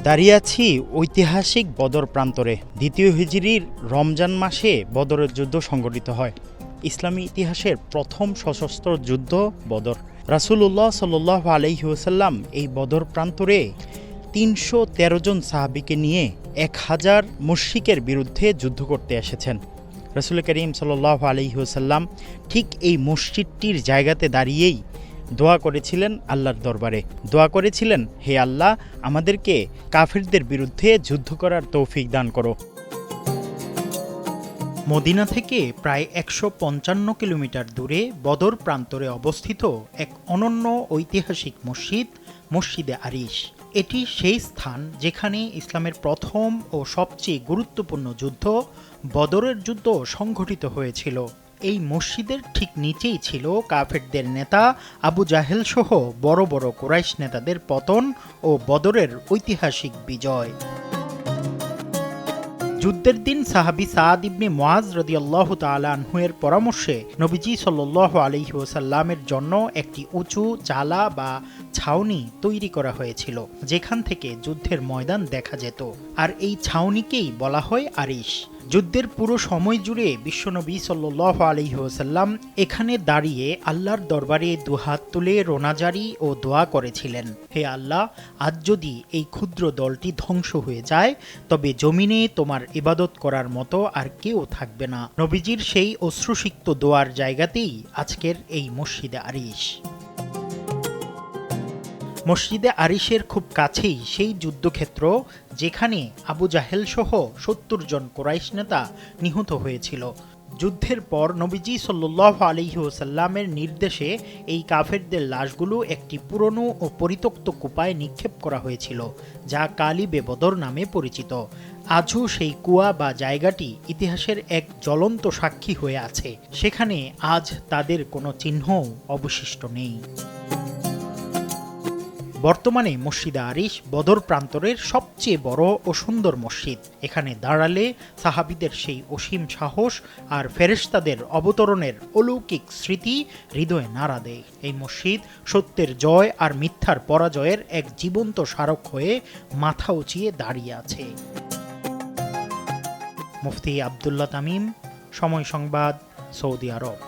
দাঁড়িয়ে আছি ঐতিহাসিক বদর প্রান্তরে। দ্বিতীয় হিজরির রমজান মাসে বদরের যুদ্ধ সংঘটিত হয়। ইসলামী ইতিহাসের প্রথম সশস্ত্র যুদ্ধ বদর। রাসূলুল্লাহ সাল্লাল্লাহু আলাইহি ওয়াসাল্লাম এই বদর প্রান্তরে ৩১৩ জন সাহাবীকে নিয়ে ১০০০ মুশরিকের বিরুদ্ধে যুদ্ধ করতে এসেছেন। রাসূল করিম সাল্লাল্লাহু আলাইহি ওয়াসাল্লাম ঠিক এই মসজিদটির জায়গাতে দাঁড়িয়েই দোয়া করেছিলেন আল্লাহর দরবারে। দোয়া করেছিলেন, হে আল্লাহ, আমাদেরকে কাফিরদের বিরুদ্ধে যুদ্ধ করার তৌফিক দান করো। মদিনা থেকে প্রায় ১৫৫ কিলোমিটার দূরে বদর প্রান্তরে অবস্থিত এক অনন্য ঐতিহাসিক মসজিদ, মসজিদে আরিশ। এটি সেই স্থান যেখানে ইসলামের প্রথম ও সবচেয়ে গুরুত্বপূর্ণ যুদ্ধ বদরের যুদ্ধ সংঘটিত হয়েছিল। এই মসজিদের ঠিক নিচেই ছিল কাফেরদের নেতা আবু জাহেল সহ বড় বড় কুরাইশ নেতাদের পতন ও বদরের ঐতিহাসিক বিজয়। যুদ্ধের দিন সাহাবী সাদ ইবনে মুআজ রাদিয়াল্লাহু তাআলা আনহু এর পরামর্শে নবীজি সাল্লাল্লাহু আলাইহি ওয়াসাল্লামের জন্য একটি উঁচু চালা বা ছাউনি তৈরি করা হয়েছিল, যেখান থেকে যুদ্ধের ময়দান দেখা যেত। আর এই ছাউনিকেই বলা হয় আরিশ। যুদ্ধের পুরো সময় জুড়ে বিশ্বনবী সাল্লাল্লাহু আলাইহি ওয়াসাল্লাম এখানে দাঁড়িয়ে আল্লাহর দরবারে দুহাত তুলে রোনাজারি ও দোয়া করেছিলেন, হে আল্লাহ, আজ যদি এই ক্ষুদ্র দলটি ধ্বংস হয়ে যায় তবে জমিনে তোমার ইবাদত করার মতো আর কেউ থাকবে না। নবীজির সেই অশ্রুসিক্ত দোয়ার জায়গাতেই আজকের এই মসজিদে আরিশ। মসজিদে আরিশের খুব কাছেই সেই যুদ্ধক্ষেত্র যেখানে আবু জাহেল সহ ৭০ জন কুরাইশ নেতা নিহত হয়েছিল। যুদ্ধের পর নবীজি সাল্লাল্লাহু আলাইহি ওয়াসাল্লামের নির্দেশে এই কাফেরদের লাশগুলো একটি পুরনো ও পরিত্যক্ত কুপায় নিক্ষেপ করা হয়েছিল, যা কালিবে বদর নামে পরিচিত। আজও সেই কুয়া বা জায়গাটি ইতিহাসের এক জ্বলন্ত সাক্ষী হয়ে আছে। সেখানে আজ তাদের কোনো চিহ্নও অবশিষ্ট নেই। বর্তমানে মসজিদে আরিশ বদর প্রান্তরের সবচেয়ে বড় ও সুন্দর মসজিদ। এখানে দাঁড়ালে সাহাবীদের সেই অসীম সাহস আর ফেরেশতাদের অবতরণের অলৌকিক স্মৃতি হৃদয়ে নাড়া দেয়। এই মসজিদ সত্যের জয় আর মিথ্যার পরাজয়ের এক জীবন্ত স্মারক হয়ে মাথা উঁচিয়ে দাঁড়িয়ে আছে। মুফতি আব্দুল্লাহ তামিম, সময় সংবাদ, সৌদি আরব।